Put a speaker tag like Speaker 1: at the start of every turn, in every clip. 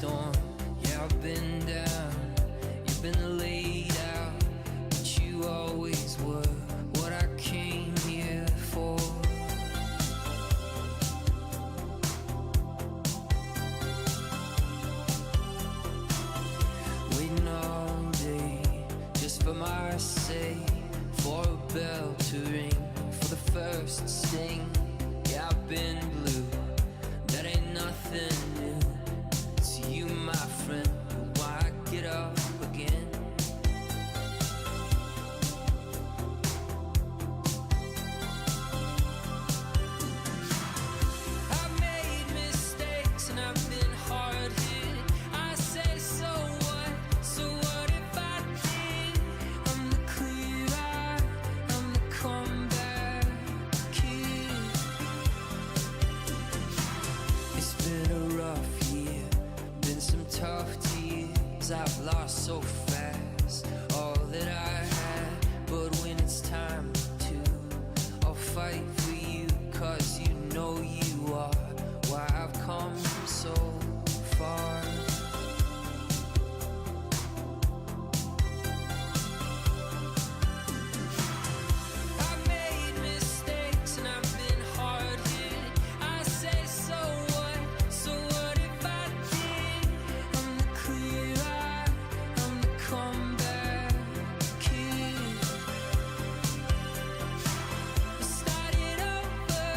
Speaker 1: storm. Yeah, I've been down, you've been laid out, but you always were what I came here for. Waiting all day just for my sake, for a bell to ring, for the first sting. Yeah, I've been blue, that ain't nothing new to you, my friend. But why get up again? I've made mistakes and I've been hard hit. I say, so what? So what if I did? I'm the clear eye, I'm the comeback kid. It's been a rough year, been some tough tears. I've lost so fast all that I had, but when it's time to, I'll fight for you, 'cause you know you are why I've come so far. I've made mistakes and I've been hard hit. I say, so what? So what if I did? I'm the clear eye, I'm the comeback kid. Start it over,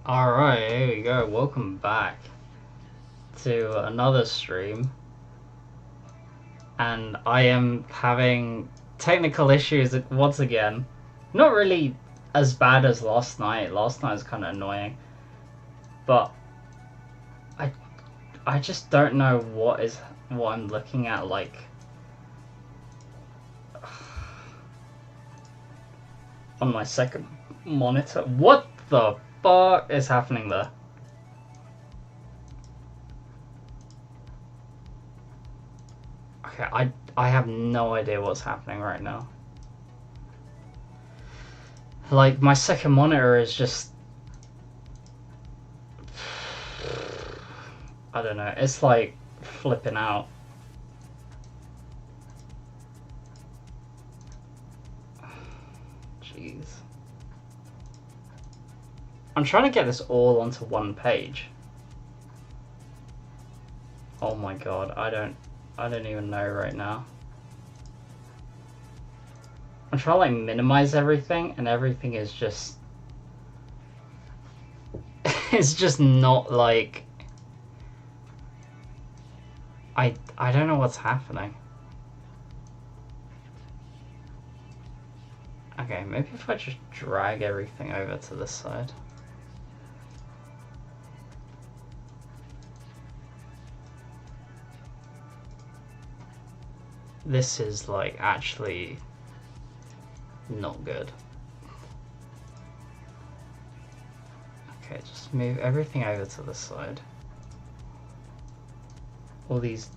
Speaker 2: Alright, here we go. Welcome back to another stream. And I am having technical issues once again. Not really as bad as last night. Last night was kind of annoying. But I just don't know what I'm looking at, like on my second monitor. What the fuck is happening there? Okay, I have no idea what's happening right now. Like, my second monitor is just... I don't know, it's like flipping out. Jeez. I'm trying to get this all onto one page. Oh my god, I don't even know right now. I'm trying to like minimize everything, and everything is just... it's just not like... I don't know what's happening. Okay, maybe if I just drag everything over to this side. This is like actually not good. Okay, just move everything over to this side. All these...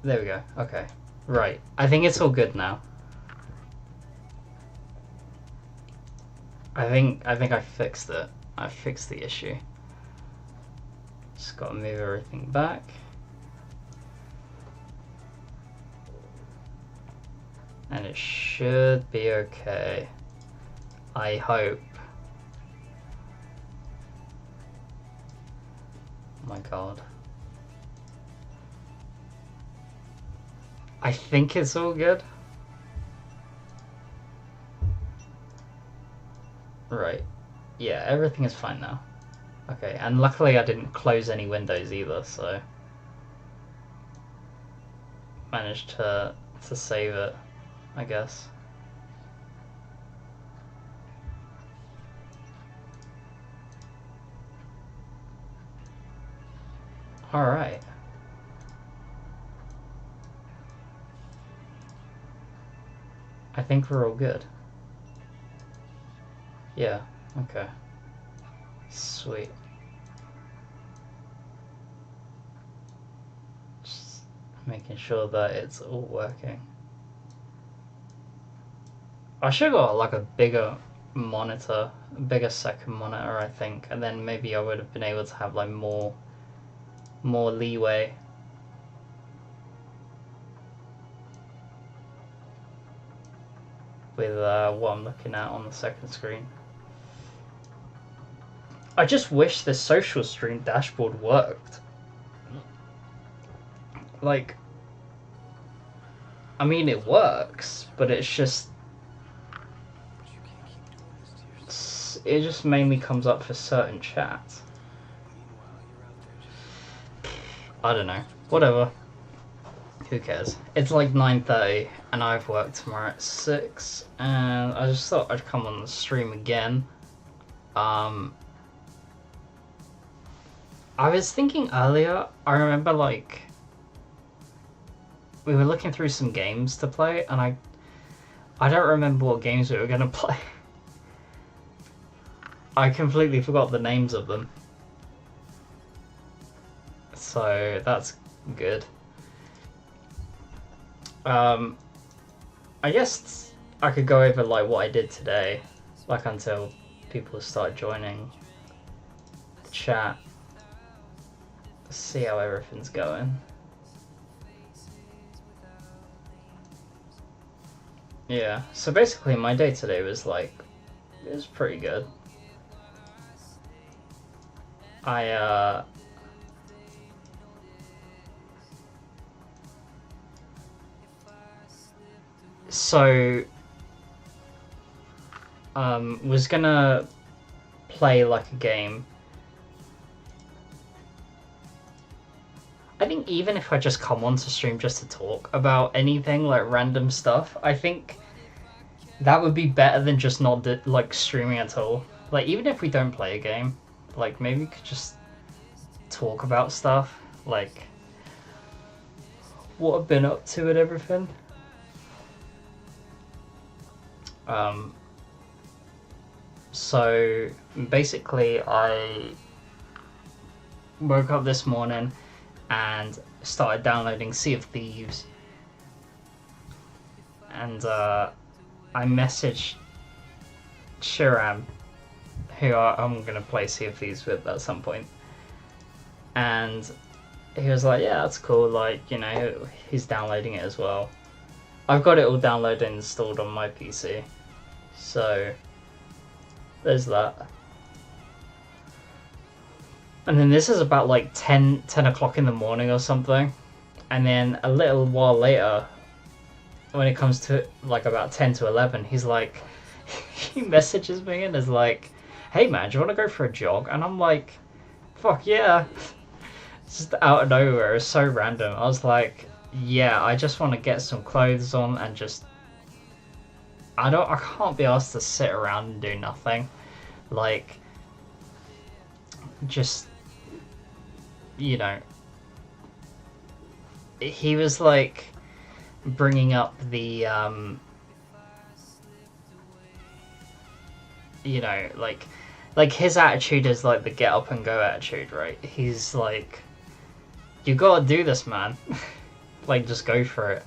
Speaker 2: There we go. Okay. Right. I think it's all good now. I think I fixed it. I fixed the issue. Just gotta move everything back. And it should be okay. I hope. Oh my god. I think it's all good. Right. Yeah, everything is fine now. Okay, and luckily I didn't close any windows either, so... managed to save it, I guess. Alright. I think we're all good. Yeah, okay. Sweet. Just making sure that it's all working. I should have got like a bigger monitor, a bigger second monitor, I think, and then maybe I would have been able to have like more leeway. With what I'm looking at on the second screen. I just wish the social stream dashboard worked. Like, I mean it works, but it's just... it just mainly comes up for certain chats. I don't know. Whatever. Who cares? It's like 9:30 and I've worked tomorrow at 6, and I just thought I'd come on the stream again. I was thinking earlier, I remember like we were looking through some games to play, and I don't remember what games we were going to play. I completely forgot the names of them. So that's good. I guess I could go over like what I did today, like until people start joining the chat. See how everything's going. Yeah, so basically my day today was like, it was pretty good. So was gonna play like a game. I think even if I just come onto stream just to talk about anything, like random stuff, I think that would be better than just not like streaming at all. Like even if we don't play a game, like maybe we could just talk about stuff, like what I've been up to and everything. So basically I woke up this morning and started downloading Sea of Thieves, and I messaged Shiram, who I'm going to play Sea of Thieves with at some point, and he was like, yeah, that's cool, like, you know, he's downloading it as well. I've got it all downloaded and installed on my PC, so there's that. And then this is about like 10 o'clock in the morning or something, and then a little while later, when it comes to like about 10 to 11, he's like, he messages me and is like, hey man, do you want to go for a jog? And I'm like, fuck yeah. It's just out of nowhere, it's so random. I was like, yeah, I just want to get some clothes on and just, I can't be asked to sit around and do nothing. Like, just, you know, he was like bringing up the you know, like his attitude is like the get up and go attitude, right? He's like, you gotta do this, man. Like, just go for it.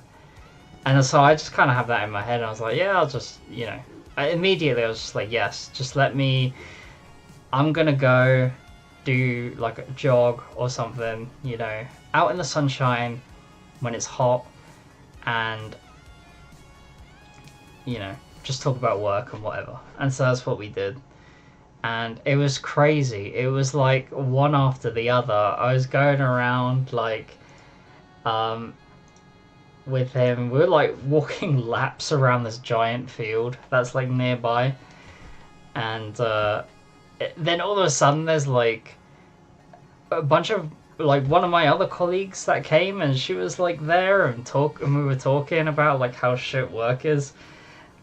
Speaker 2: And so I just kind of have that in my head, and I was like, yeah, I'll just, you know, immediately I was just like, yes, just let me, I'm gonna go do like a jog or something, you know, out in the sunshine when it's hot, and, you know, just talk about work and whatever. And so that's what we did. And it was crazy. It was like one after the other. I was going around like with him. We were like walking laps around this giant field that's like nearby. And then all of a sudden there's like a bunch of like one of my other colleagues that came, and she was like there and we were talking about like how shit work is.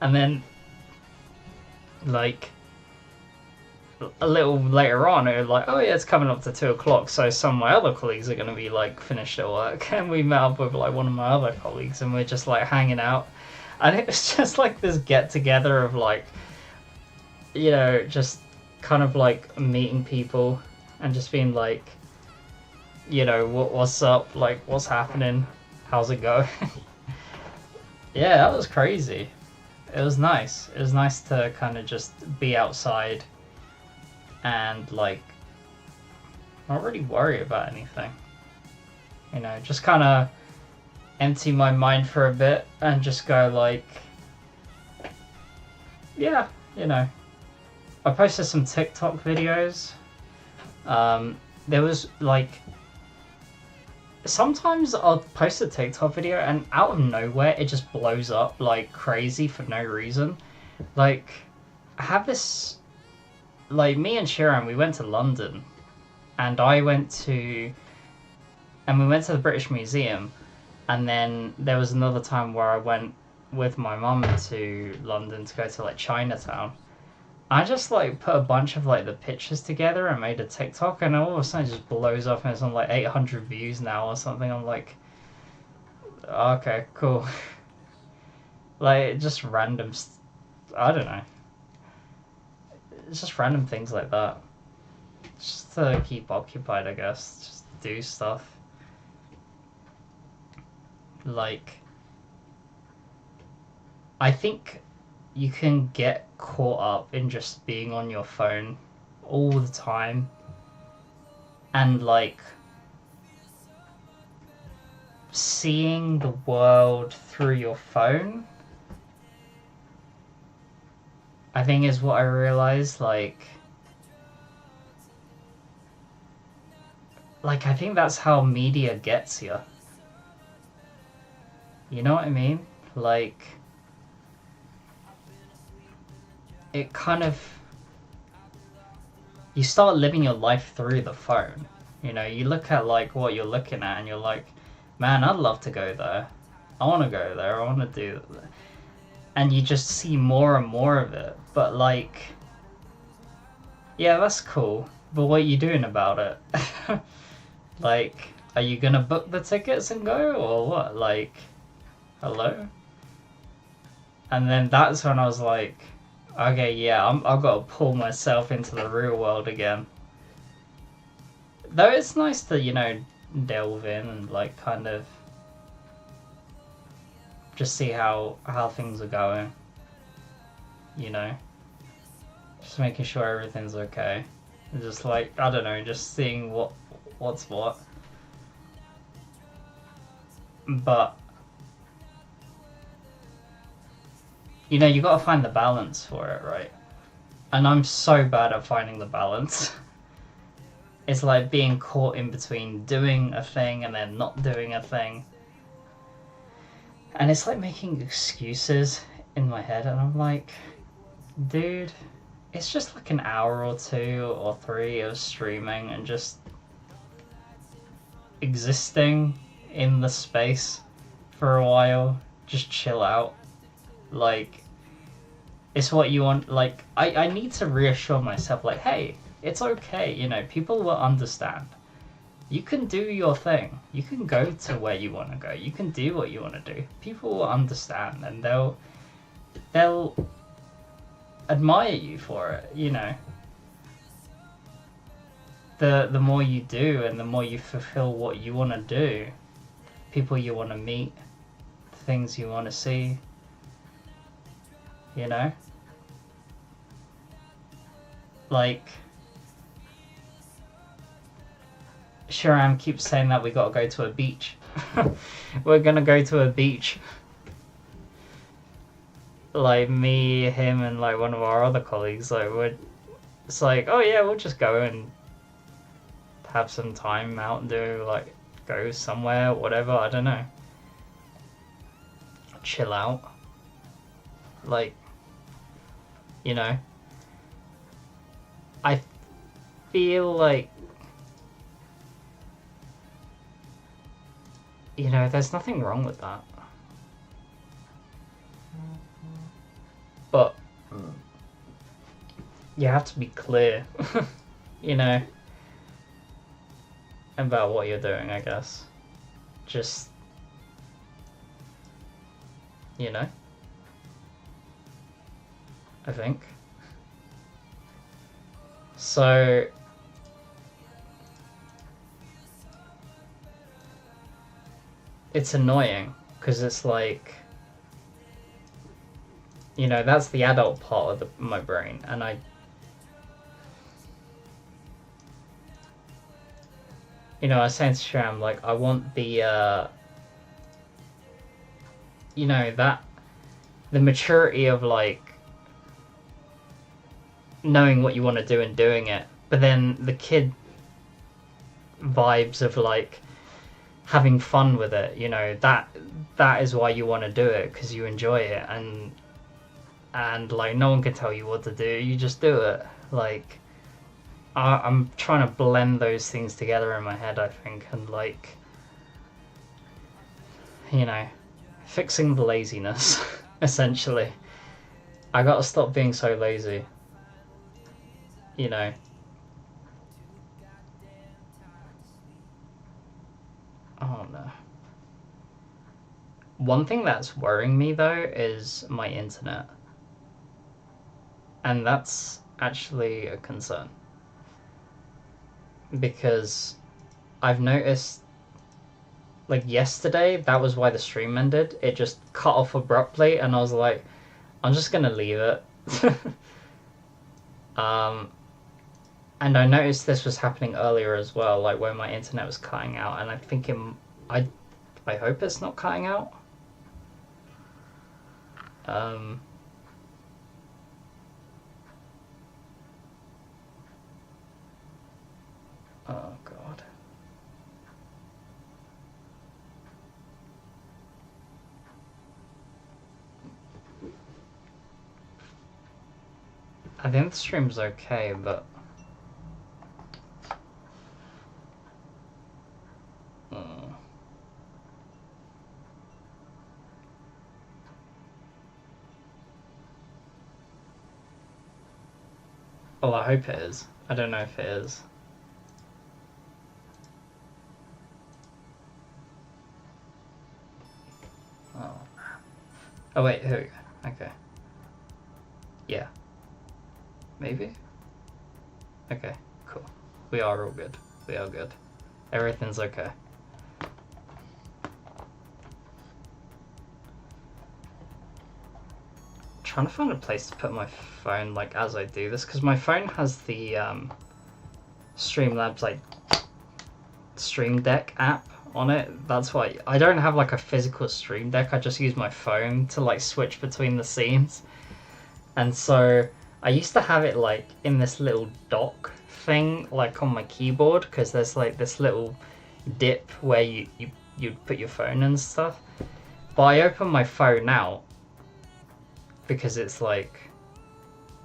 Speaker 2: And then like a little later on, it was like, oh yeah, it's coming up to 2 o'clock, so some of my other colleagues are going to be like finished at work, and we met up with like one of my other colleagues, and we're just like hanging out, and it was just like this get together of like, you know, just kind of like meeting people and just being like, you know, what's up, like what's happening, how's it going. Yeah, that was crazy. It was nice. It was nice to kind of just be outside and like not really worry about anything, you know, just kind of empty my mind for a bit and just go like, yeah, you know. I posted some TikTok videos. There was like, sometimes I'll post a TikTok video and out of nowhere it just blows up like crazy for no reason. Like, I have this, like, me and Shiran, we went to London, and we went to the British Museum, and then there was another time where I went with my mum to London to go to like Chinatown. I just like put a bunch of like the pictures together and made a TikTok, and all of a sudden it just blows up and it's on like 800 views now or something. I'm like, okay, cool. Like, just random, I don't know. It's just random things like that. Just to keep occupied, I guess. Just do stuff. Like, I think you can get caught up in just being on your phone all the time and like seeing the world through your phone, I think, is what I realized. Like I think that's how media gets you. You know what I mean? Like, it kind of, you start living your life through the phone. You know, you look at like what you're looking at and you're like, man, I'd love to go there. I want to go there. I want to do that. And you just see more and more of it. But like, yeah, that's cool. But what are you doing about it? Like, are you gonna book the tickets and go, or what? Like, hello? And then that's when I was like, okay, yeah, I've got to pull myself into the real world again. Though it's nice to, you know, delve in and like kind of just see how things are going. You know, just making sure everything's okay. And just like, I don't know, just seeing what's what. But you know, you got to find the balance for it, right? And I'm so bad at finding the balance. It's like being caught in between doing a thing and then not doing a thing. And it's like making excuses in my head, and I'm like, dude, it's just like an hour or 2 or 3 of streaming and just existing in the space for a while. Just chill out. Like, it's what you want. Like, I need to reassure myself, like, hey, it's okay, you know, people will understand. You can do your thing. You can go to where you want to go. You can do what you want to do. People will understand, and they'll admire you for it, you know. The more you do and the more you fulfill what you want to do, people you want to meet, things you want to see, you know. Like, Sharam keeps saying that we gotta go to a beach. We're gonna go to a beach. Like, me, him, and like one of our other colleagues, like, it's like, oh yeah, we'll just go and have some time out and do, like, go somewhere, whatever, I don't know. Chill out. Like, you know. I feel like, you know, there's nothing wrong with that. But you have to be clear, you know, about what you're doing, I guess. Just, you know, I think. So, it's annoying, because it's like, you know, that's the adult part of my brain, and you know, I was saying to Shram, like, I want the, you know, the maturity of, like, knowing what you want to do and doing it, but then the kid vibes of, like, having fun with it, you know, that is why you want to do it, because you enjoy it, and like, no one can tell you what to do, you just do it. Like, I'm trying to blend those things together in my head, I think, and, like, you know, fixing the laziness, essentially. I gotta stop being so lazy, you know. Oh no. One thing that's worrying me, though, is my internet. And that's actually a concern. Because I've noticed, like, yesterday, that was why the stream ended. It just cut off abruptly, and I was like, I'm just gonna leave it. And I noticed this was happening earlier as well, like, when my internet was cutting out, and I think I hope it's not cutting out. Oh god. I think the stream's okay, but Well, I hope it is. I don't know if it is. Oh. Oh wait, here we go. Okay. Yeah. Maybe? Okay, cool. We are all good. We are good. Everything's okay. Trying to find a place to put my phone, like, as I do this, because my phone has the Streamlabs, like, Stream Deck app on it. That's why I don't have, like, a physical Stream Deck. I just use my phone to, like, switch between the scenes. And so I used to have it, like, in this little dock thing, like, on my keyboard, because there's, like, this little dip where you'd put your phone and stuff. But I open my phone out because it's like,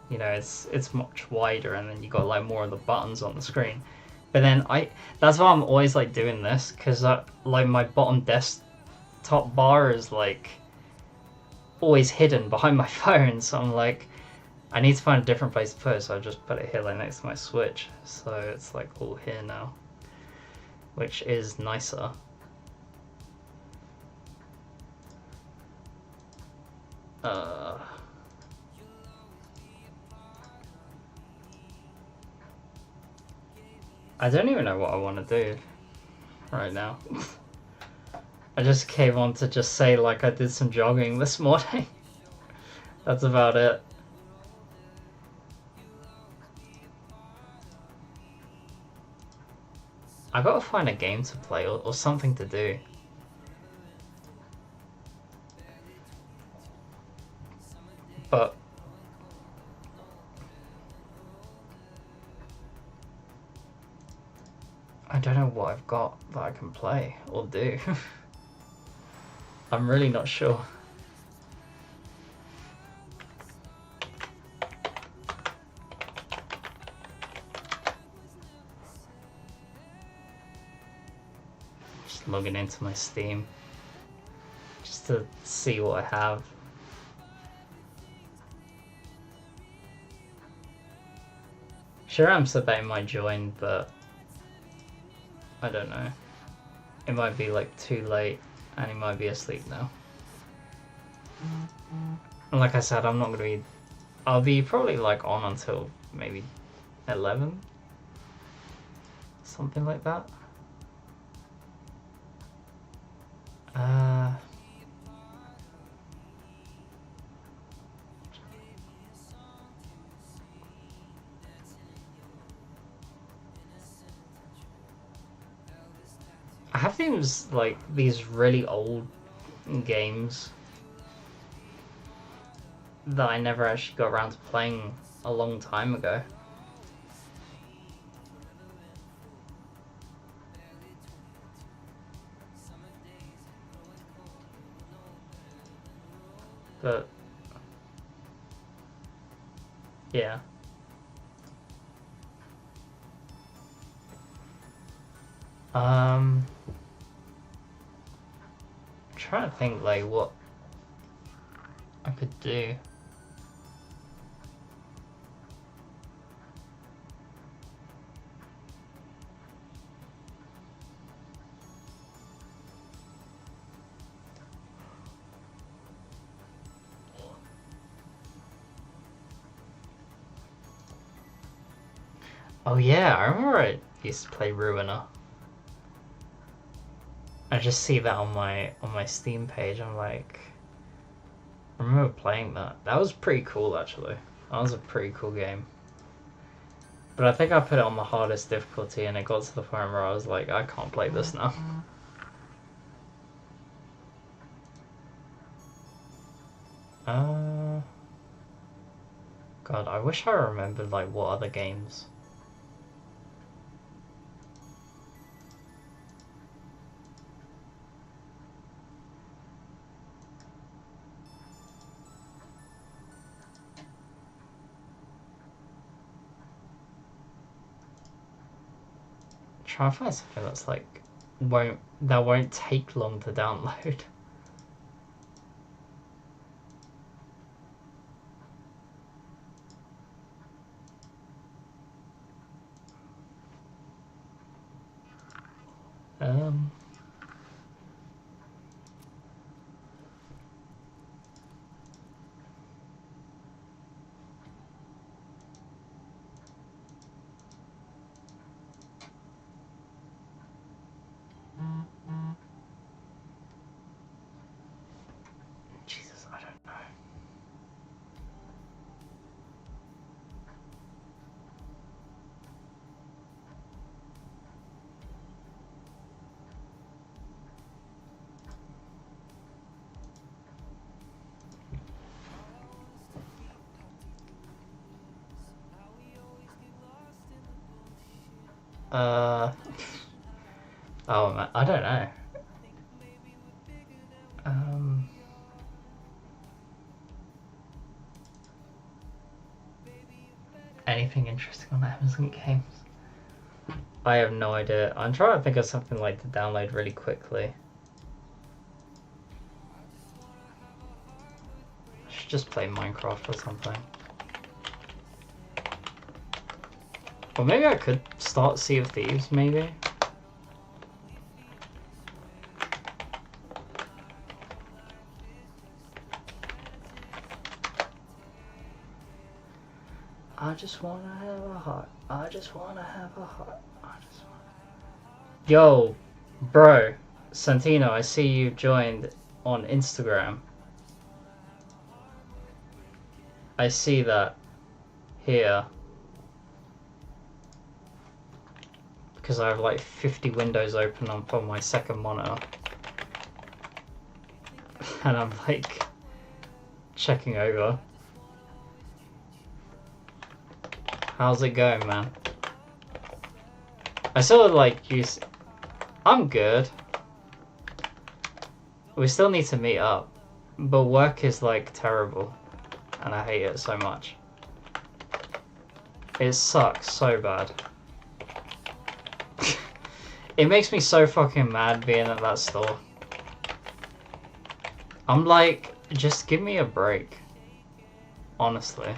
Speaker 2: you know, it's much wider, and then you got like more of the buttons on the screen. But then that's why I'm always like doing this, because like my bottom desktop bar is like always hidden behind my phone, so I'm like, I need to find a different place to put it, so I just put it here like next to my Switch, so it's like all here now, which is nicer. I don't even know what I want to do right now. I just came on to just say like I did some jogging this morning. That's about it. I gotta find a game to play or something to do. But I don't know what I've got that I can play or do. I'm really not sure. Just logging into my Steam just to see what I have. Sure, said that he might join, but I don't know. It might be like too late and he might be asleep now. And like I said, I'm not gonna be... I'll be probably like on until maybe 11? Something like that. I have these really old games that I never actually got around to playing a long time ago. But yeah. I'm trying to think like what I could do. Oh yeah, I remember I used to play Ruiner. I just see that on my Steam page. I'm like, I remember playing that. That was pretty cool actually. That was a pretty cool game. But I think I put it on the hardest difficulty and it got to the point where I was like, I can't play this now. God, I wish I remembered like what other games. Try to find something that's like won't take long to download. Um. Jesus, I don't know. Oh man, I don't know. Um. Anything interesting on Amazon Games? I have no idea. I'm trying to think of something like to download really quickly. I should just play Minecraft or something. Or maybe I could start Sea of Thieves, maybe? I just wanna have a heart. I just wanna have a heart. I just wanna... Yo, bro, Santino, I see you joined on Instagram. I see that here. Because I have like 50 windows open on my second monitor. And I'm like checking over. How's it going, man? I sort of like you. I'm good. We still need to meet up, but work is like terrible, and I hate it so much. It sucks so bad. It makes me so fucking mad being at that store. I'm like, just give me a break. Honestly.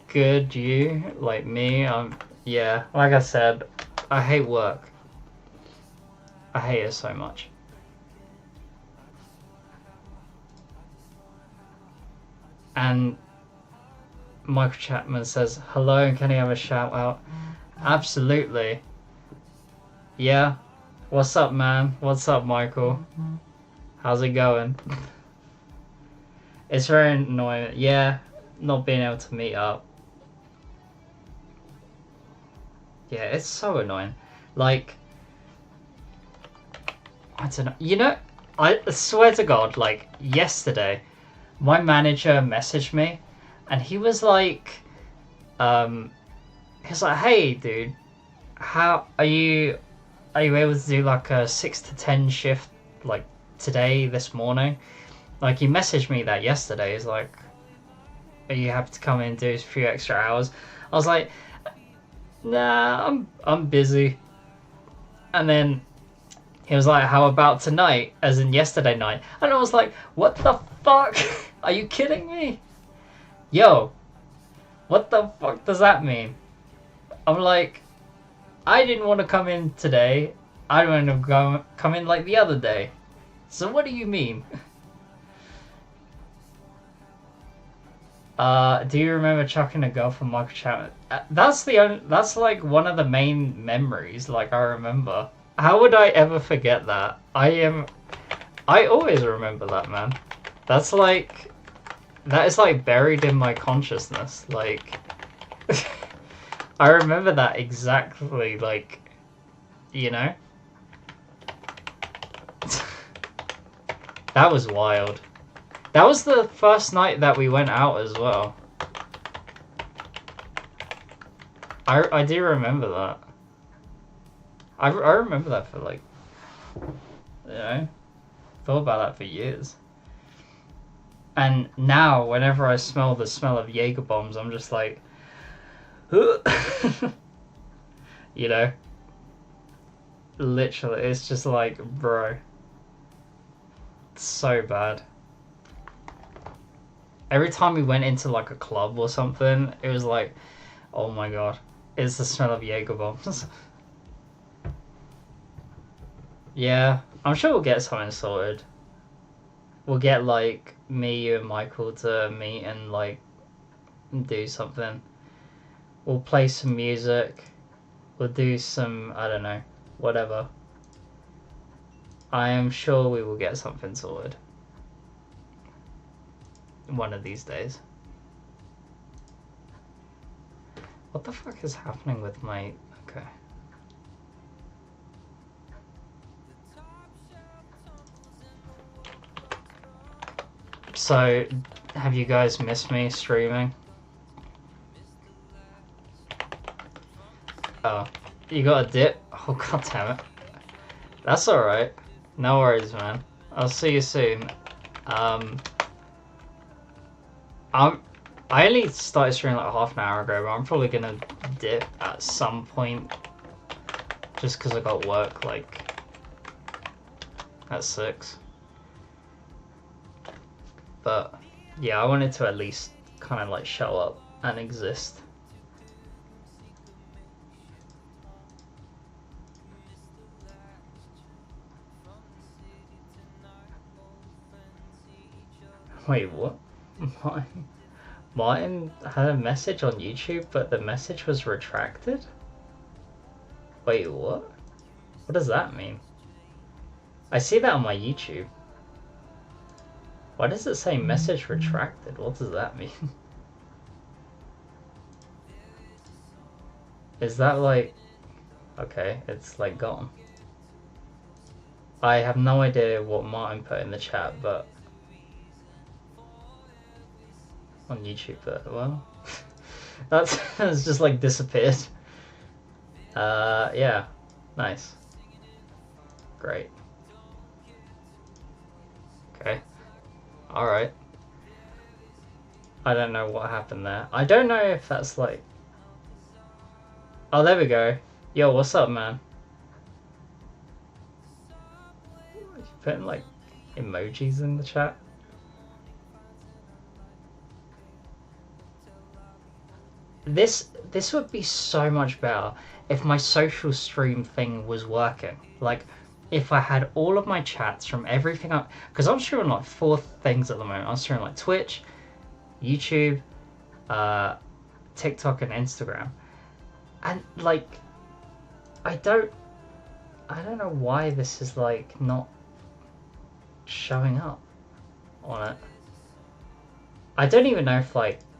Speaker 2: Good, you? Like me? Yeah, like I said, I hate work. I hate it so much. And Michael Chapman says, hello, and can he have a shout out? Absolutely. Yeah. What's up, man? What's up, Michael? How's it going? It's very annoying. Yeah, not being able to meet up. Yeah, it's so annoying. Like, I don't know. You know, I swear to God, like, yesterday, my manager messaged me, and he was like, hey, dude, how are you able to do like a 6 to 10 shift like today, this morning? Like, he messaged me that yesterday. He's like, are you happy to come in and do a few extra hours? I was like, nah, I'm busy. And then he was like, how about tonight, as in yesterday night? And I was like, what the fuck? Are you kidding me? Yo, what the fuck does that mean? I'm like, I didn't want to come in today. I want to come in like the other day. So what do you mean? Do you remember chucking a girl from Michael Chapman? That's like one of the main memories. Like, I remember. How would I ever forget that? I always remember that, man. That is like buried in my consciousness. Like, I remember that exactly. Like, you know. That was wild. That was the first night that we went out as well. I do remember that. I remember that for like, you know, thought about that for years. And now, whenever I smell the smell of Jaeger bombs, I'm just like, you know, literally, it's just like, bro, it's so bad. Every time we went into like a club or something, it was like, oh my god, it's the smell of Jaeger bombs. Yeah, I'm sure we'll get something sorted. We'll get like me, you, and Michael to meet and like do something. We'll play some music. We'll do some, I don't know, whatever. I am sure we will get something sorted. One of these days. What the fuck is happening with my... Okay. So, have you guys missed me streaming? Oh, you got a dip? Oh, god damn it. That's alright. No worries, man. I'll see you soon. I only started streaming like half an hour ago, but I'm probably gonna dip at some point. Just because I got work like at 6. But yeah, I wanted to at least kind of like show up and exist. Wait, what? Martin had a message on YouTube, but the message was retracted? Wait, what? What does that mean? I see that on my YouTube. Why does it say message retracted? What does that mean? Is that like... Okay, it's like gone. I have no idea what Martin put in the chat, but... On YouTube, but well... that's just like disappeared. Yeah. Nice. Great. Okay. Alright. I don't know what happened there. I don't know if that's like... Oh, there we go. Yo, what's up, man? You putting like emojis in the chat? This would be so much better if my social stream thing was working. Like, if I had all of my chats from everything up, because I'm streaming like 4 things at the moment. I'm streaming like Twitch, YouTube, TikTok, and Instagram, and like, I don't know why this is like not showing up on it. I don't even know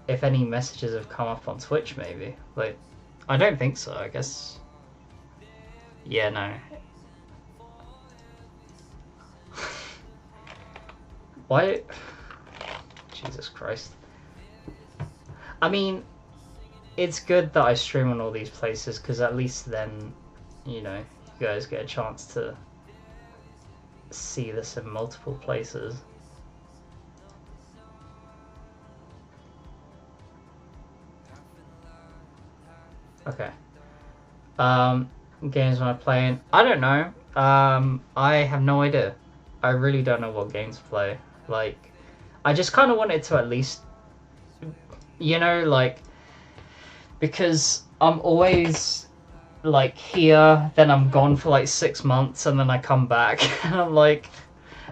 Speaker 2: if any messages have come up on Twitch. Maybe, like, I don't think so. I guess. Yeah, no. Why? Jesus Christ. I mean, it's good that I stream on all these places, because at least then, you know, you guys get a chance to see this in multiple places. Okay. Games am I playing? I don't know. I have no idea. I really don't know what games to play. Like, I just kind of wanted to at least, you know, like, because I'm always like here, then I'm gone for like 6 months, and then I come back and I'm like,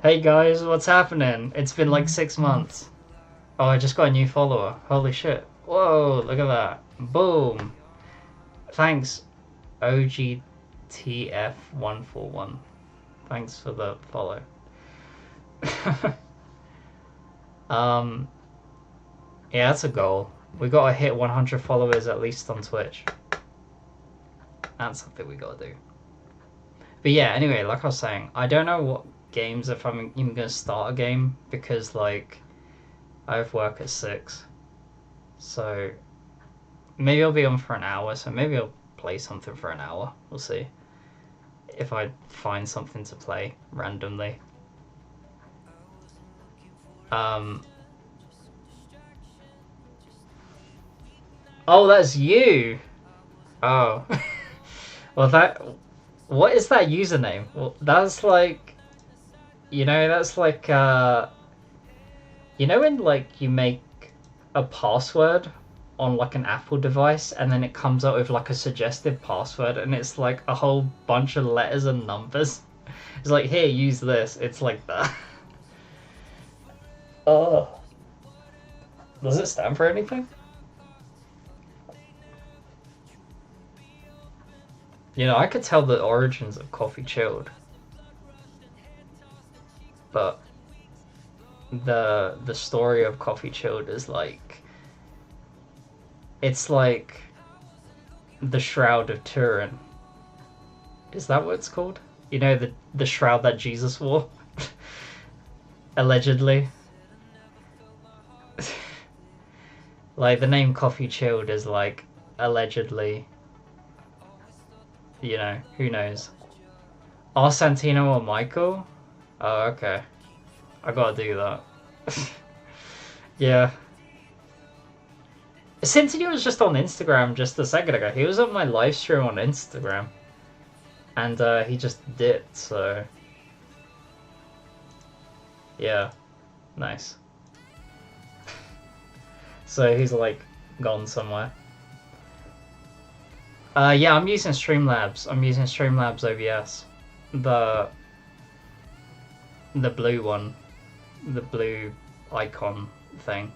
Speaker 2: hey guys, what's happening? It's been like 6 months. Oh, I just got a new follower. Holy shit. Whoa, look at that. Boom. Thanks, OGTF141. Thanks for the follow. Yeah, that's a goal. We gotta hit 100 followers at least on Twitch. That's something we gotta do. But yeah, anyway, like I was saying, I don't know what games, if I'm even gonna start a game, because like, I have work at 6. So maybe I'll be on for an hour, so maybe I'll play something for an hour. We'll see. If I find something to play randomly. Oh, that's you! Oh. Well, what is that username? Well, that's like... You know, that's like, you know when, like, you make a password on like an Apple device, and then it comes out with like a suggested password, and it's like a whole bunch of letters and numbers. It's like, here, use this. It's like that. Oh. Does it stand for anything? You know, I could tell the origins of CoffeeChilled, but the story of CoffeeChilled is like, it's like the Shroud of Turin. Is that what it's called? You know, the shroud that Jesus wore? Allegedly. Like, the name CoffeeChilled is like, allegedly, you know, who knows? Are Santino or Michael? Oh, okay. I gotta do that. Yeah. Santino was just on Instagram just a second ago. He was on my live stream on Instagram. And he just dipped, so... Yeah. Nice. So he's like gone somewhere. Yeah, I'm using Streamlabs. I'm using Streamlabs OBS. The blue one. The blue icon thing.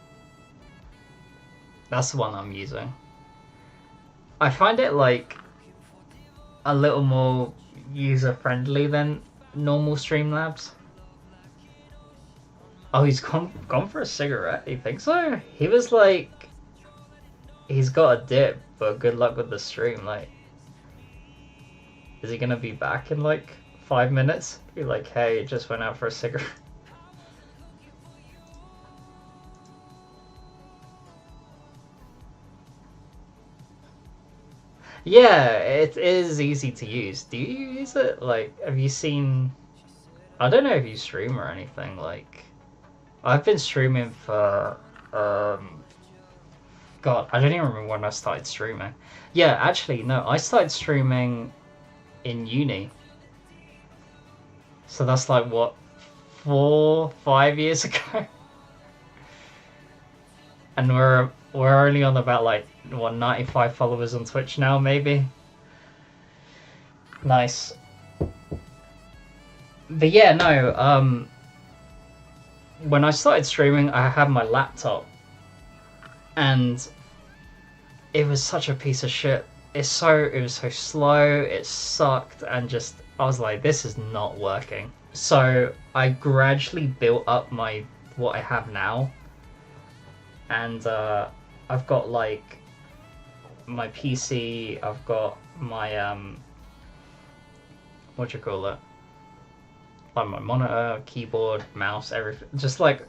Speaker 2: That's the one I'm using. I find it like a little more user-friendly than normal Streamlabs. Oh, he's gone for a cigarette? You think so? He was like... He's got a dip, but good luck with the stream, like... Is he gonna be back in like 5 minutes? Be like, hey, just went out for a cigarette. Yeah, it is easy to use. Do you use it? Like, have you seen... I don't know if you stream or anything, like... I've been streaming for... God, I don't even remember when I started streaming. Yeah, actually, no, I started streaming in uni. So that's like, what, 4-5 years ago? And we're only on about like, what, 95 followers on Twitch now, maybe? Nice. But yeah, no, when I started streaming, I had my laptop. And it was such a piece of shit. It was so slow, it sucked, and just, I was like, this is not working. So I gradually built up what I have now. And I've got like my PC, I've got my what do you call it? Like my monitor, keyboard, mouse, everything. Just like,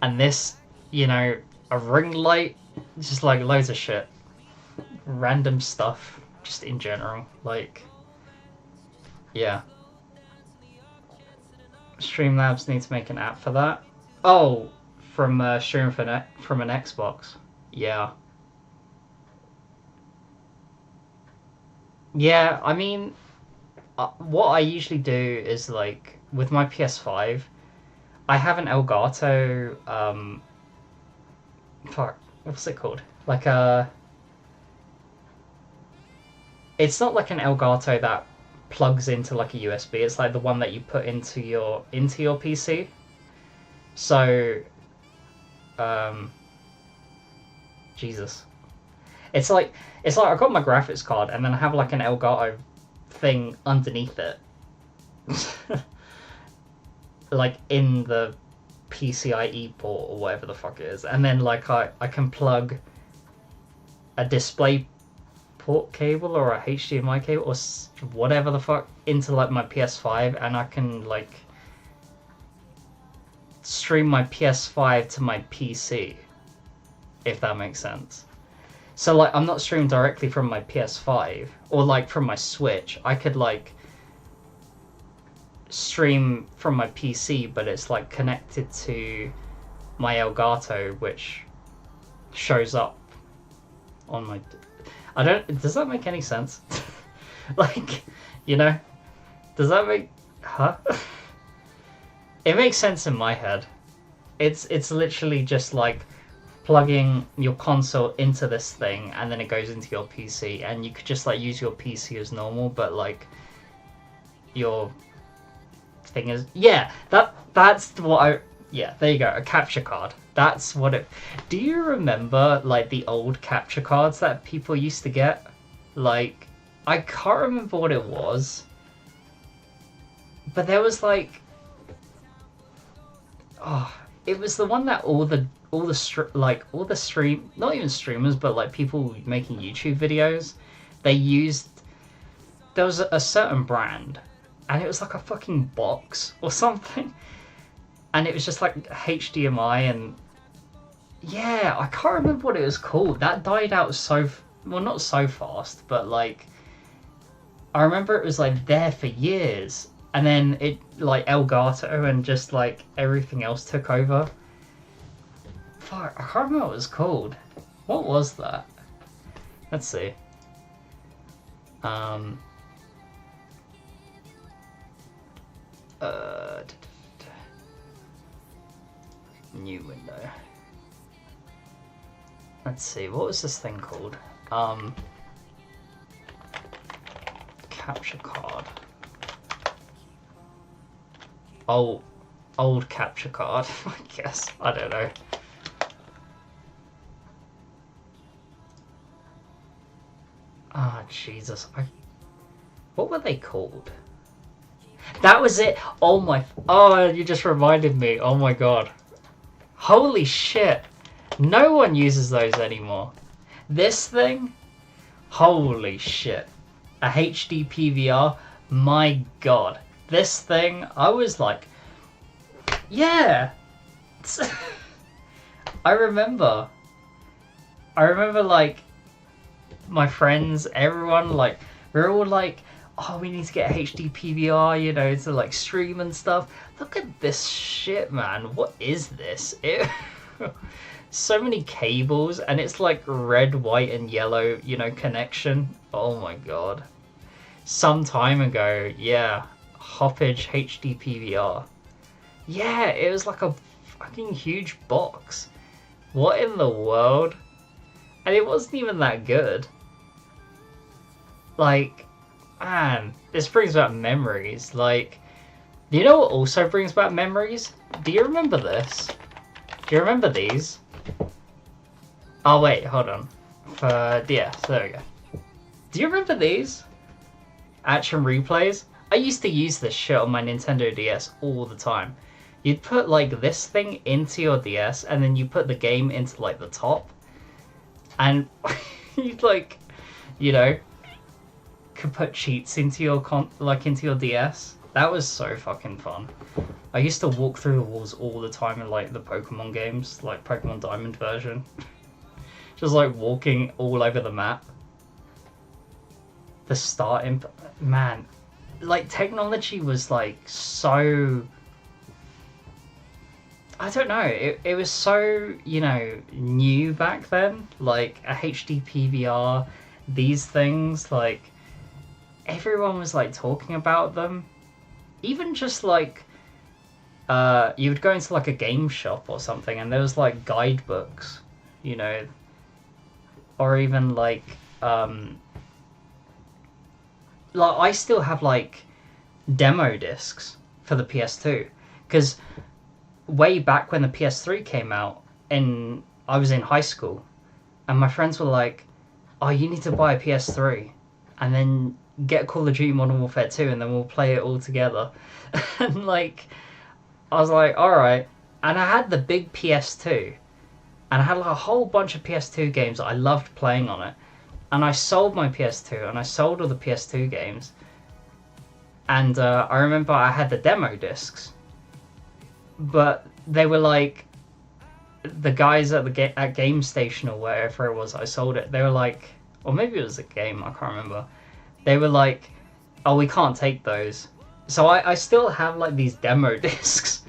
Speaker 2: and this, you know, a ring light, just like loads of shit. Random stuff, just in general. Like, yeah. Streamlabs need to make an app for that. Oh, from streaming from an Xbox. Yeah. Yeah, I mean, what I usually do is like, with my PS5, I have an Elgato, fuck, what's it called? Like it's not like an Elgato that plugs into like a USB. It's like the one that you put into your PC. So, Jesus, it's like I got my graphics card and then I have like an Elgato thing underneath it, like in the PCIe port or whatever the fuck it is, and then like I can plug a display port cable or a HDMI cable or whatever the fuck into like my PS5, and I can like stream my PS5 to my PC, if that makes sense. So like, I'm not streaming directly from my PS5 or like from my Switch. I could like stream from my PC, but it's like connected to my Elgato, which shows up on my... does that make any sense? Like, you know, does that make... Huh? It makes sense in my head. It's literally just like plugging your console into this thing, and then it goes into your PC, and you could just like use your PC as normal, but like your thing is that's what I there you go, a capture card. That's what it. Do you remember like the old capture cards that people used to get? Like, I can't remember what it was, but there was like, it was the one that all the stream, not even streamers, but like people making YouTube videos, they used. There was a certain brand, and it was like a fucking box or something, and it was just like HDMI, and I can't remember what it was called. That died out not so fast, but like I remember it was like there for years, and then it like Elgato and just like everything else took over. Fuck, I can't remember what it was called. What was that? Let's see. New window. Let's see, what was this thing called? Capture card. Old capture card, I guess. I don't know. Ah, Jesus. What were they called? That was it. Oh, you just reminded me. Oh my god. Holy shit. No one uses those anymore. This thing? Holy shit. A HD PVR? My god. This thing, I was like, yeah. I remember like my friends, everyone, like, we're all like, oh, we need to get a HD PVR, you know, to like stream and stuff. Look at this shit, man. What is this? So many cables, and it's like red, white, and yellow, you know, connection. Oh my god. Some time ago, yeah, Hoppage HD PVR. Yeah, it was like a fucking huge box. What in the world? And it wasn't even that good. Like, man, this brings back memories. Like, do you know what also brings back memories? Do you remember this? Do you remember these? Oh wait, hold on. Yeah, so there we go. Do you remember these? Action replays? I used to use this shit on my Nintendo DS all the time. You'd put like this thing into your DS, and then you put the game into like the top, and you'd like, you know, could put cheats into your into your DS. That was so fucking fun. I used to walk through the walls all the time in like the Pokemon games, like Pokemon Diamond version. Just like walking all over the map. The starting, man, like technology was like so, I don't know, it was so, you know, new back then. Like a HD PVR, these things, like everyone was like talking about them. Even just like you would go into like a game shop or something, and there was like guidebooks, you know, or even like I still have like demo discs for the PS2, because way back when the PS3 came out, and I was in high school, and my friends were like, oh, you need to buy a PS3 and then get Call of Duty Modern Warfare 2, and then we'll play it all together. And like, I was like, alright. And I had the big PS2, and I had like a whole bunch of PS2 games that I loved playing on it. And I sold my PS2, and I sold all the PS2 games. And I remember I had the demo discs, but they were like, the guys at at Game Station or wherever it was I sold it, they were like, or maybe it was a game, I can't remember. They were like, oh, we can't take those. So I still have like these demo discs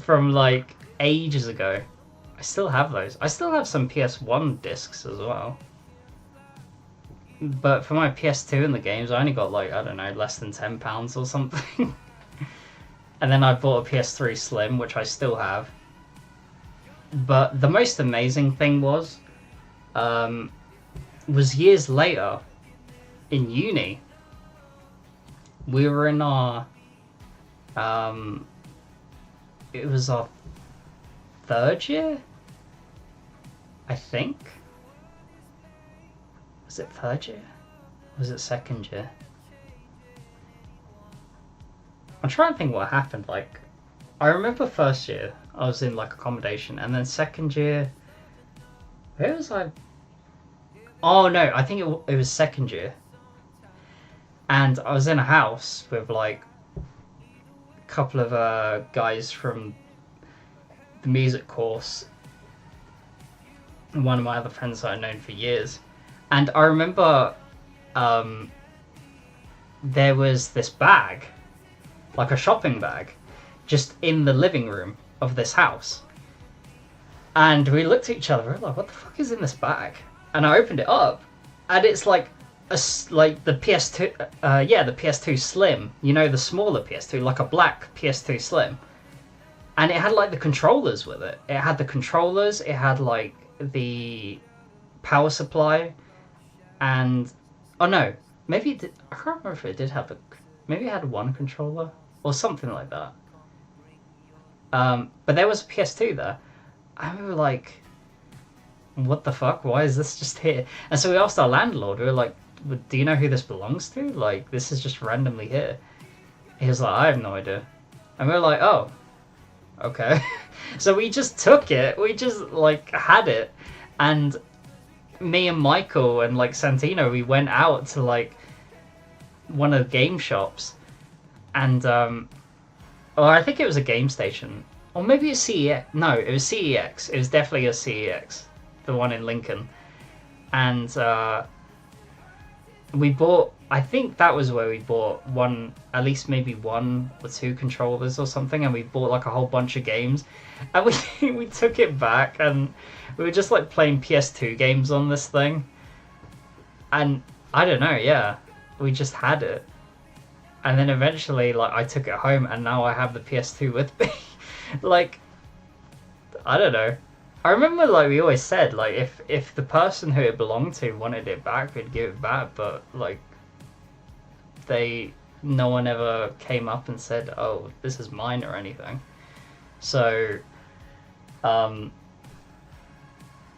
Speaker 2: from like ages ago. I still have those. I still have some PS1 discs as well. But for my PS2 in the games, I only got like, I don't know, less than £10 or something. And then I bought a PS3 Slim, which I still have. But the most amazing thing was years later in uni. We were in our it was our third year, I think. Was it third year? Was it second year? I'm trying to think what happened. Like, I remember first year I was in like accommodation, and then second year, where was I? Oh no, I think it was second year, and I was in a house with like a couple of guys from the music course, and one of my other friends that I've known for years, and I remember there was this bag, like a shopping bag, just in the living room of this house. And we looked at each other, we were like, what the fuck is in this bag? And I opened it up, and it's like like the PS2, the PS2 Slim, you know, the smaller PS2, like a black PS2 Slim. And it had like the controllers with it. It had the controllers, it had like the power supply, and oh no, maybe it did, I can't remember if it did have maybe it had one controller or something like that. But there was a PS2 there, and we were like, what the fuck? Why is this just here? And so we asked our landlord, we were like, do you know who this belongs to? Like, this is just randomly here. He was like, I have no idea. And we were like, oh, okay. So we just took it, we just like had it, and me and Michael and like Santino, we went out to like one of the game shops, and I think it was a game station, or maybe a CEX. No, it was CEX. It was definitely a CEX, the one in Lincoln. And we bought, I think that was where we bought at least maybe one or two controllers or something, and we bought like a whole bunch of games, and we took it back, and we were just like playing PS2 games on this thing, and I don't know, yeah, we just had it. And then eventually, like, I took it home, and now I have the PS2 with me. Like, I don't know. I remember, like, we always said, like, if the person who it belonged to wanted it back, we'd give it back. But, like, no one ever came up and said, oh, this is mine or anything. So,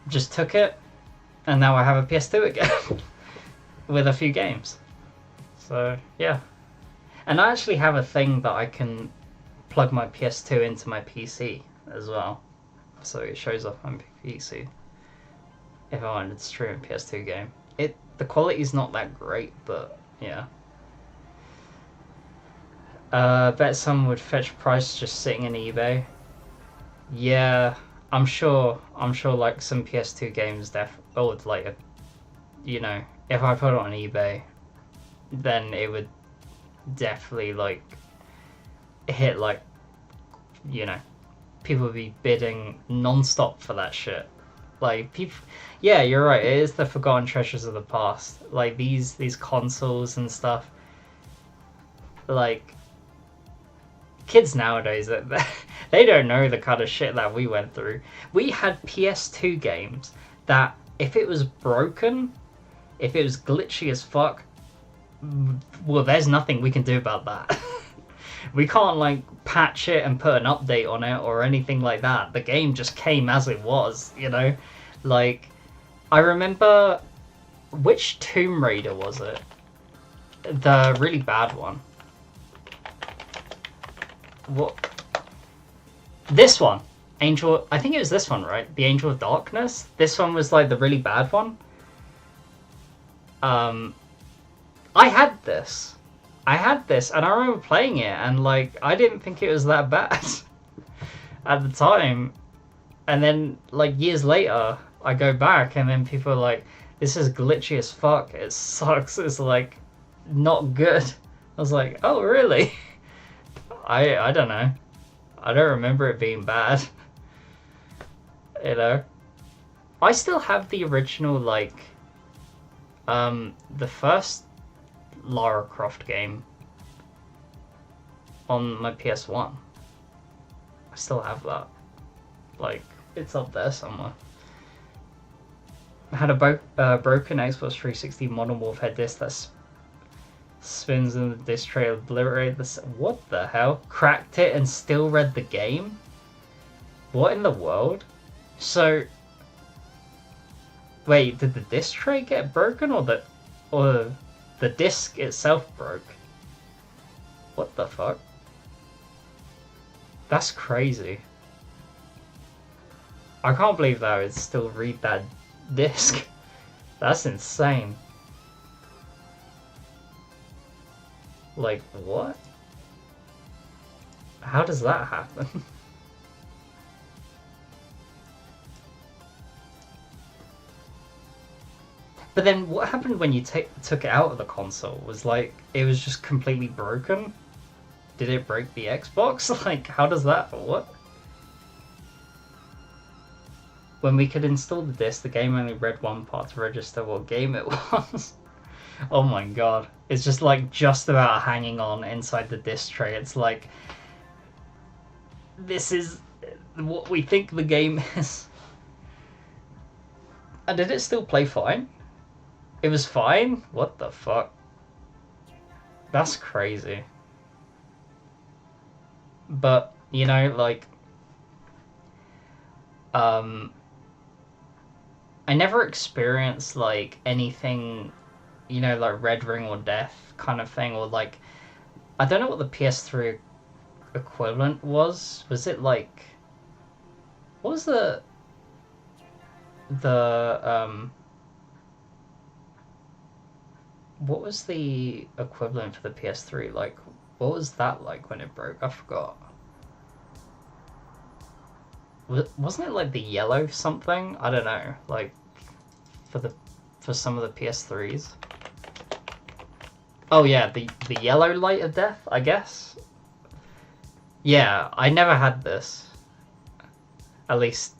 Speaker 2: just took it, and now I have a PS2 again with a few games. So, yeah. And I actually have a thing that I can plug my PS2 into my PC as well. So it shows up on PC if I wanted to stream a PS2 game. The quality's not that great, but yeah. Bet someone would fetch price just sitting in eBay. Yeah, I'm sure like some PS2 games would like, you know, if I put it on eBay, then it would definitely like hit, like, you know, people would be bidding non-stop for that shit. Like, people, yeah, you're right, it is the forgotten treasures of the past. Like these consoles and stuff, like, kids nowadays, they don't know the kind of shit that we went through. We had PS2 games that if it was broken, if it was glitchy as fuck, well, there's nothing we can do about that. We can't like patch it and put an update on it or anything like that. The game just came as it was, you know. Like, I remember, which Tomb Raider was it? The really bad one. What? This one, Angel. I think it was this one, right? The Angel of Darkness. This one was like the really bad one. I had this, and I remember playing it, and like, I didn't think it was that bad at the time. And then like years later, I go back, and then people are like, "This is glitchy as fuck. It sucks. It's like not good." I was like, "Oh, really?" I don't know. I don't remember it being bad. You know, I still have the original, like, the first Lara Croft game on my PS1. I still have that. Like, It's up there somewhere. I had a broken Xbox 360 Modern Warfare disc that spins in the disc tray, obliterated the... What the hell? Cracked it and still read the game? What in the world? So... Wait, did the disc tray get broken or the disc itself broke? What the fuck? That's crazy. I can't believe that I would still read that disc. That's insane. Like, what? How does that happen? But then what happened when you took it out of the console? Was like, it was just completely broken? Did it break the Xbox? Like, how does that... What? When we could install the disc, the game only read one part to register what game it was. Oh my god. It's just like just about hanging on inside the disc tray. It's like, this is what we think the game is. And did it still play fine? It was fine? What the fuck? That's crazy. But, you know, like... I never experienced, like, anything, you know, like Red Ring or Death kind of thing, or, like... I don't know what the PS3 equivalent was. Was it, like... What was the... What was the equivalent for the PS3? Like, what was that like when it broke? I forgot. Wasn't it like the yellow something? I don't know. Like, for some of the PS3s. Oh yeah, the yellow light of death, I guess. Yeah, I never had this. At least,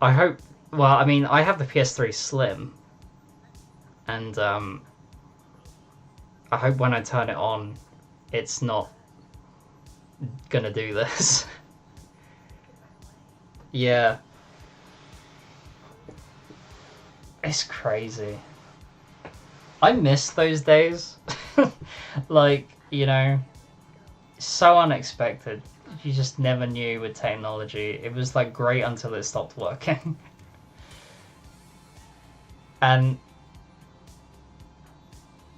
Speaker 2: I hope. Well, I mean, I have the PS3 Slim, and I hope when I turn it on, it's not gonna do this. Yeah. It's crazy. I miss those days. Like, you know, so unexpected. You just never knew with technology. It was like great until it stopped working. And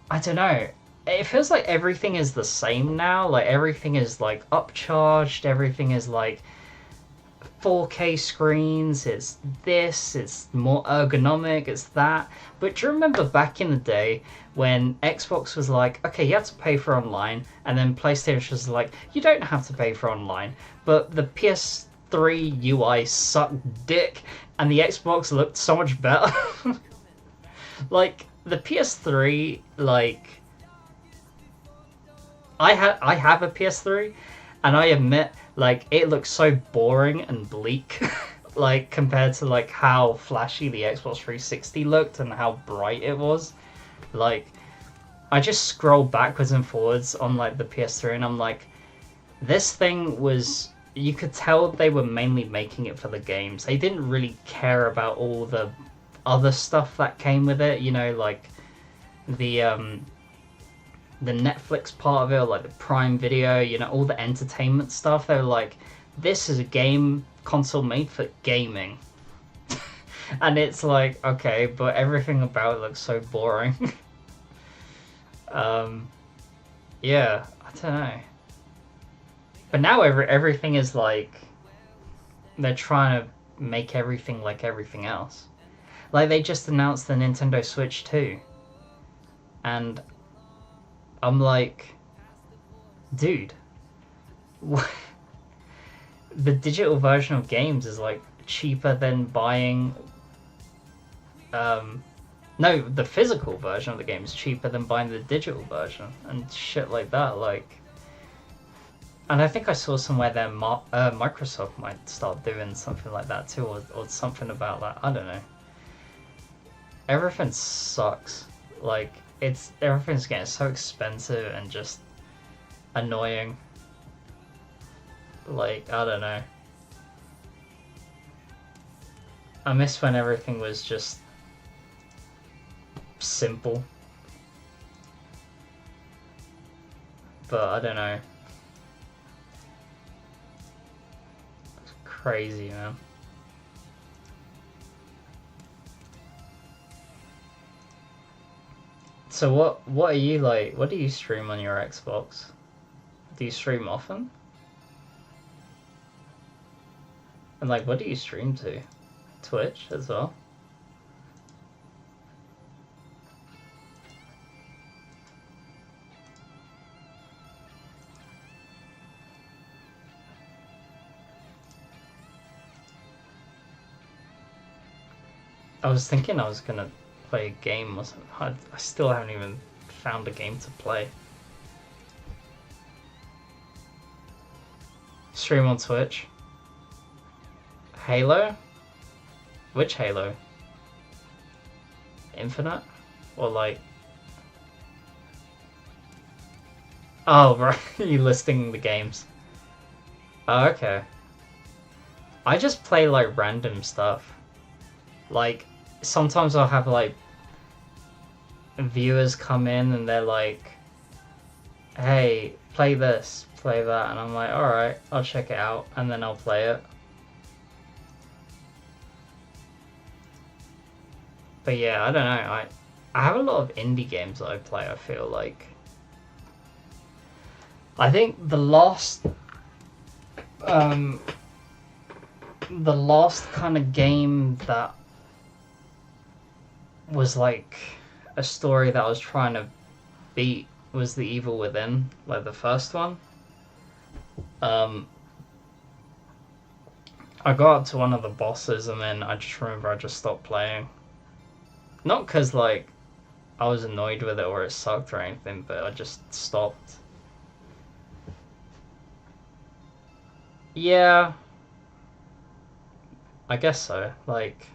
Speaker 2: I don't know. It feels like everything is the same now. Like everything is like upcharged. Everything is like 4K screens, it's this, it's more ergonomic, it's that. But do you remember back in the day when Xbox was like, okay, you have to pay for online, and then PlayStation was like, you don't have to pay for online, but the PS3 UI sucked dick, and the Xbox looked so much better. Like, the PS3, like... I have a PS3, and I admit, like, it looks so boring and bleak, like, compared to, like, how flashy the Xbox 360 looked and how bright it was. Like, I just scroll backwards and forwards on, like, the PS3, and I'm like, this thing was... You could tell they were mainly making it for the games. They didn't really care about all the other stuff that came with it, you know, like, the Netflix part of it, or like the Prime Video, you know, all the entertainment stuff. They were like, this is a game console made for gaming. And it's like, okay, but everything about it looks so boring. Yeah, I don't know. But now everything is like, they're trying to make everything like everything else. Like, they just announced the Nintendo Switch 2. And I'm like, dude, the digital version of games is like cheaper than buying, no, the physical version of the game is cheaper than buying the digital version and shit like that. Like, and I think I saw somewhere that Microsoft might start doing something like that too, or something about that. I don't know. Everything sucks. Like, everything's getting so expensive and just annoying. Like, I don't know. I miss when everything was just simple. But I don't know. It's crazy, man. So what are you like? What do you stream on your Xbox? Do you stream often? And like, what do you stream to? Twitch as well? I was thinking I was gonna play a game or something. I still haven't even found a game to play. Stream on Twitch. Halo? Which Halo? Infinite? Or like... Oh, right. You listing the games. Oh, okay. I just play like random stuff. Like, sometimes I'll have like viewers come in and they're like, hey, play this, play that, and I'm like, alright, I'll check it out, and then I'll play it. But yeah, I don't know, I have a lot of indie games that I play, I feel like. I think the last kind of game that was like a story that I was trying to beat was The Evil Within, like the first one. I got up to one of the bosses and then I just remember I just stopped playing. Not because like I was annoyed with it or it sucked or anything, but I just stopped. Yeah, I guess so. Like,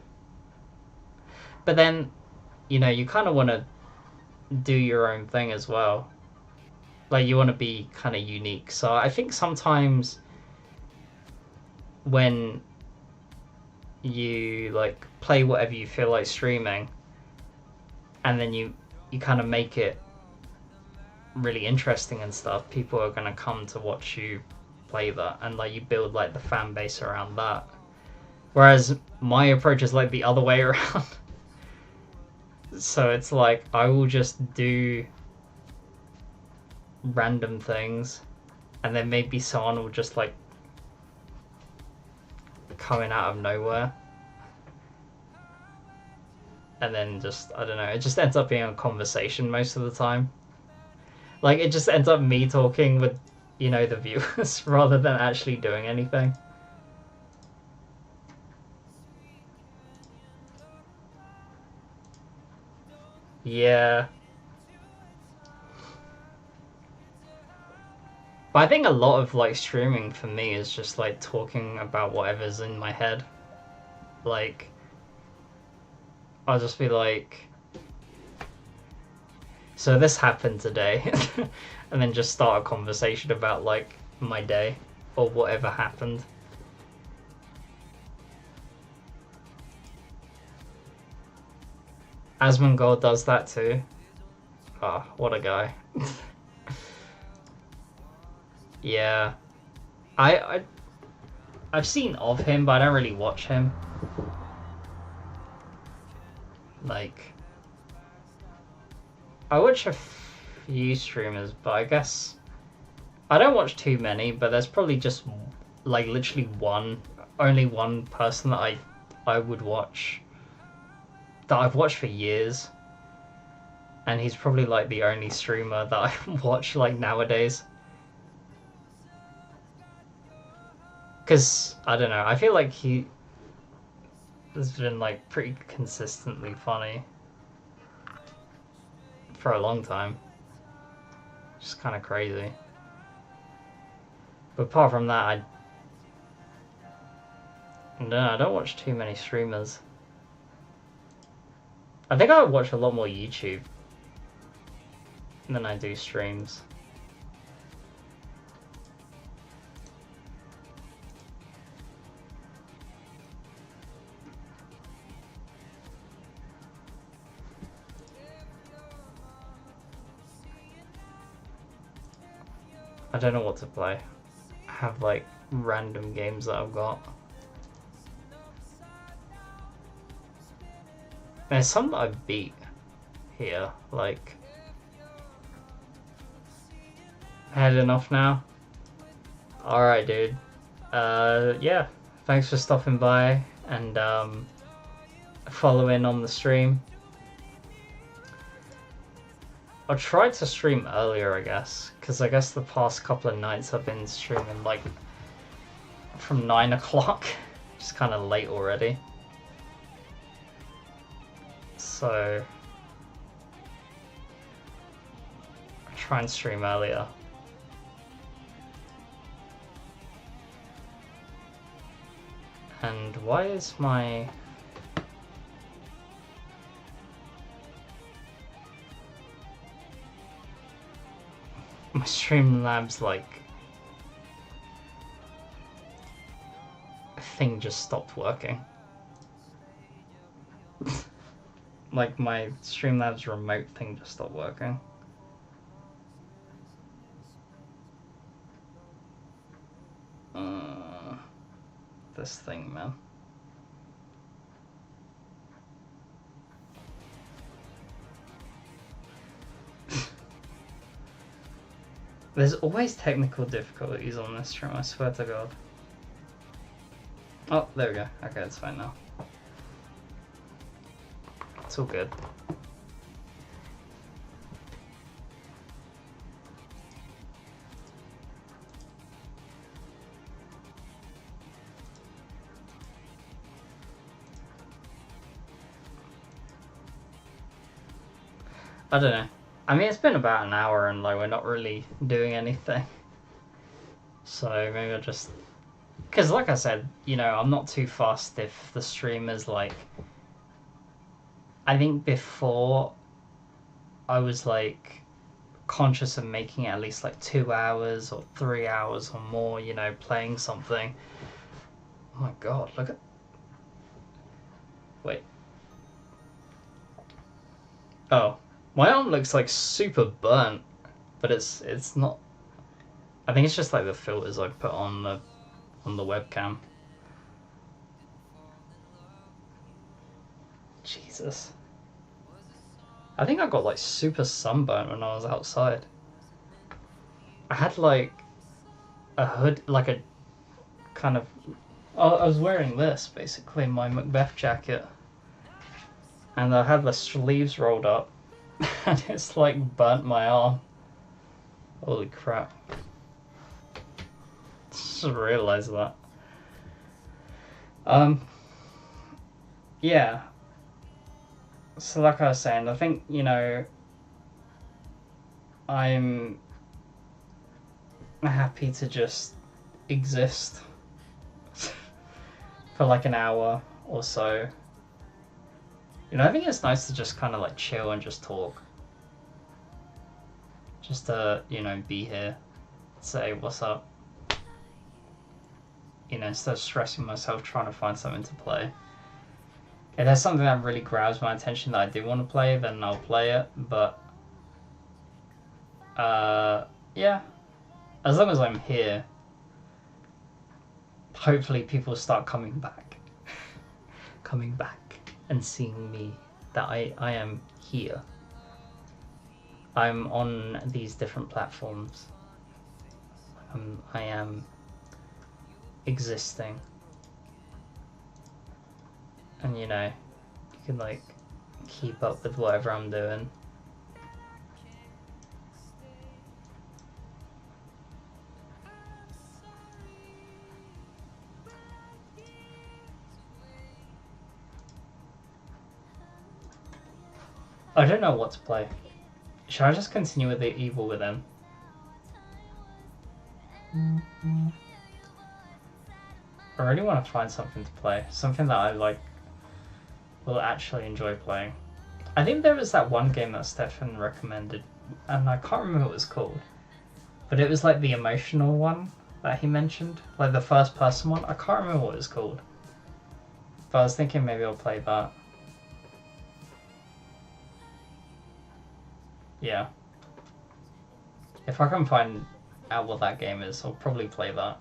Speaker 2: but then, you know, you kind of want to do your own thing as well. Like, you want to be kind of unique. So I think sometimes when you like play whatever you feel like streaming, and then you kind of make it really interesting and stuff, people are gonna come to watch you play that, and like you build like the fan base around that. Whereas my approach is like the other way around. So it's like I will just do random things, and then maybe someone will just like come in out of nowhere, and then just, I don't know, it just ends up being a conversation most of the time. Like, it just ends up me talking with, you know, the viewers rather than actually doing anything. Yeah. But I think a lot of like streaming for me is just like talking about whatever's in my head. Like, I'll just be like, so this happened today, and then just start a conversation about like my day or whatever happened. Asmongold does that too. Oh, what a guy. Yeah. I've seen of him, but I don't really watch him. Like, I watch a few streamers, but I guess I don't watch too many, but there's probably just like literally only one person that I would watch, that I've watched for years, and he's probably like the only streamer that I watch like nowadays. Because, I don't know, I feel like he has been like pretty consistently funny for a long time. Just kind of crazy. But apart from that, I don't watch too many streamers. I think I watch a lot more YouTube than I do streams. I don't know what to play. I have like random games that I've got. There's some that I beat here, like... Had enough now? Alright, dude. Yeah. Thanks for stopping by and following on the stream. I tried to stream earlier, I guess, because I guess the past couple of nights I've been streaming like from 9 o'clock. It's kind of late already. So I try and stream earlier. And why is my Streamlabs like thing just stopped working? Like my Streamlabs remote thing just stopped working. This thing, man. There's always technical difficulties on this stream, I swear to God. Oh, there we go. Okay, it's fine now. It's all good. I don't know. I mean, it's been about an hour and like we're not really doing anything. So maybe I'll just... Because like I said, you know, I'm not too fussed if the stream is like... I think before I was like conscious of making it at least like 2 hours or 3 hours or more, you know, playing something. Oh my God, look at... Wait. Oh. My arm looks like super burnt, but it's not. I think it's just like the filters I put on the webcam. Jesus. I think I got like super sunburnt when I was outside. I had like a hood, like a kind of... I was wearing this, basically, my Macbeth jacket. And I had the sleeves rolled up. And it's like burnt my arm. Holy crap. Just realized that. Yeah. So like I was saying, I think, you know, I'm happy to just exist for like an hour or so. You know, I think it's nice to just kind of like chill and just talk. Just to, you know, be here. Say, what's up? You know, instead of stressing myself trying to find something to play. If there's something that really grabs my attention that I do want to play, then I'll play it. But, yeah. As long as I'm here, hopefully people start coming back. Coming back. And seeing me, that I am here. I'm on these different platforms. I am existing. And you know, you can like keep up with whatever I'm doing. I don't know what to play. Should I just continue with the Evil Within? I really want to find something to play. Something that I like will actually enjoy playing. I think there was that one game that Stefan recommended, and I can't remember what it was called. But it was like the emotional one that he mentioned. Like the first person one. I can't remember what it was called. But I was thinking maybe I'll play that. Yeah. If I can find out what that game is. I'll probably play that.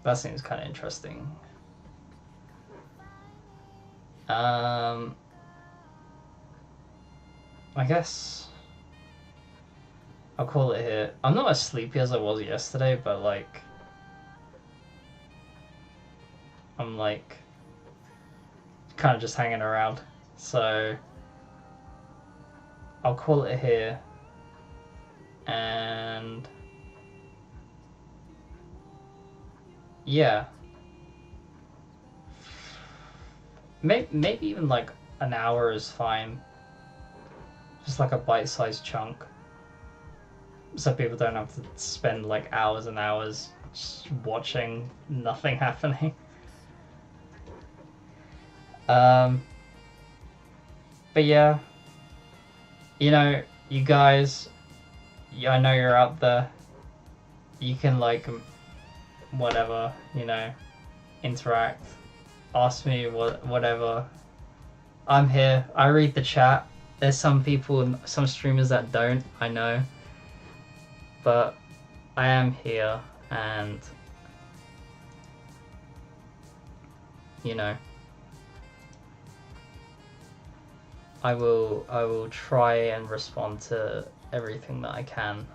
Speaker 2: That seems kind of interesting. I guess I'll call it here. I'm not as sleepy as I was yesterday, but like I'm like kind of just hanging around. So I'll call it here, and yeah, maybe even like an hour is fine. Just like a bite-sized chunk, so people don't have to spend like hours and hours just watching nothing happening. But yeah, you know, you guys, I know you're out there. You can like, whatever, you know, interact, ask me whatever. I'm here. I read the chat. There's some people, some streamers that don't, I know. But I am here, and you know, I will try and respond to everything that I can.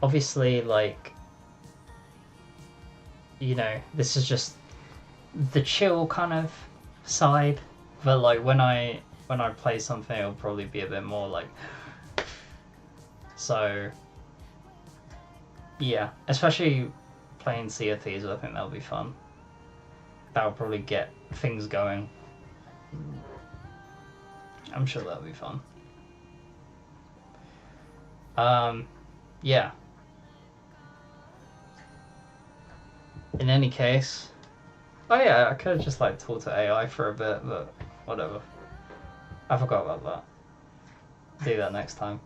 Speaker 2: Obviously, like, you know, this is just the chill kind of side, but like when I play something, it'll probably be a bit more like, so yeah, especially playing Sea of Thieves. I think that'll be fun. That'll probably get things going. I'm sure that'll be fun. Yeah. In any case, oh yeah, I could have just like talked to AI for a bit, but whatever. I forgot about that. Do that next time.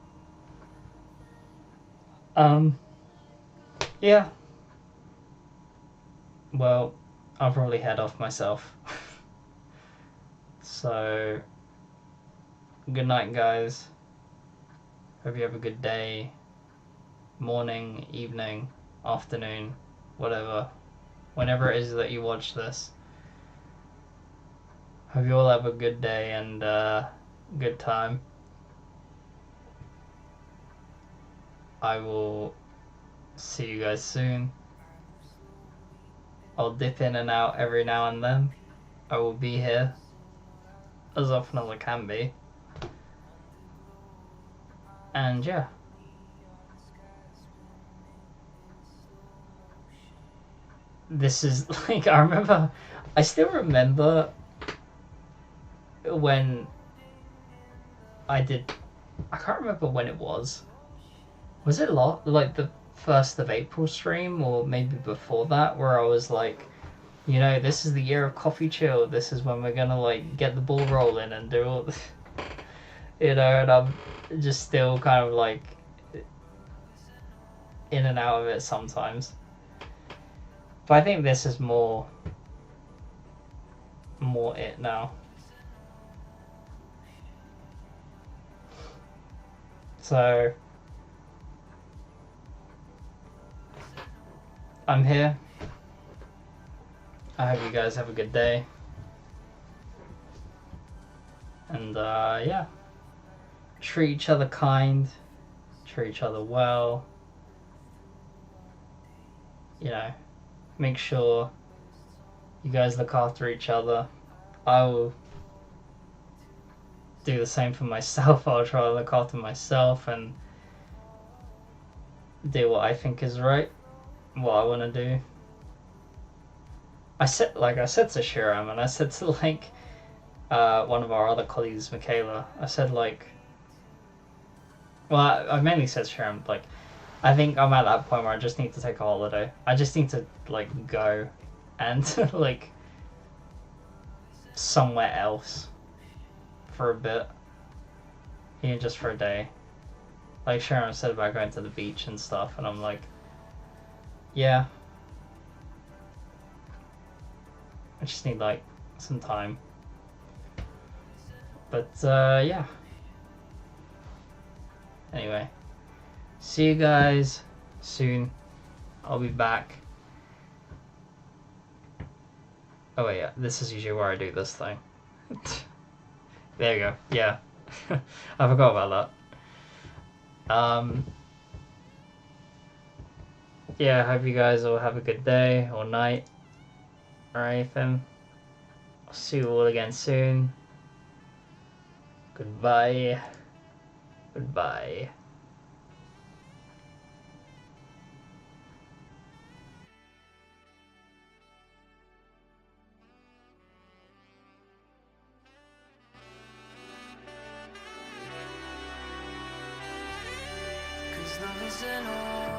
Speaker 2: Yeah. Well, I'll probably head off myself. So, good night, guys. Hope you have a good day, morning, evening, afternoon, whatever. Whenever it is that you watch this. Hope you all have a good day and good time. I will see you guys soon. I'll dip in and out every now and then. I will be here as often as I can be. And yeah. This is like, I still remember when I can't remember when it was. Was it like the 1st of April stream, or maybe before that, where I was like, you know, this is the year of CoffeeChilled. This is when we're gonna like get the ball rolling and do all this, you know, and I'm just still kind of like in and out of it sometimes. But I think this is more it now. So I'm here. I hope you guys have a good day. And yeah. Treat each other kind. Treat each other well. You know, make sure you guys look after each other. I will do the same for myself. I'll try to look after myself and do what I think is right, what I want to do. I said to Shiram, and I said to like one of our other colleagues, Michaela, I said like, well, I mainly said to Shiram, like, I think I'm at that point where I just need to take a holiday. I just need to like go and like somewhere else for a bit, even just for a day. Like Sharon said about going to the beach and stuff, and I'm like, yeah, I just need like some time. But yeah. Anyway, see you guys soon. I'll be back. Oh wait, yeah, this is usually where I do this thing. There you go. Yeah, I forgot about that. Yeah, I hope you guys all have a good day or night or anything. I'll see you all again soon. Goodbye. Goodbye.
Speaker 1: Cause love isn't all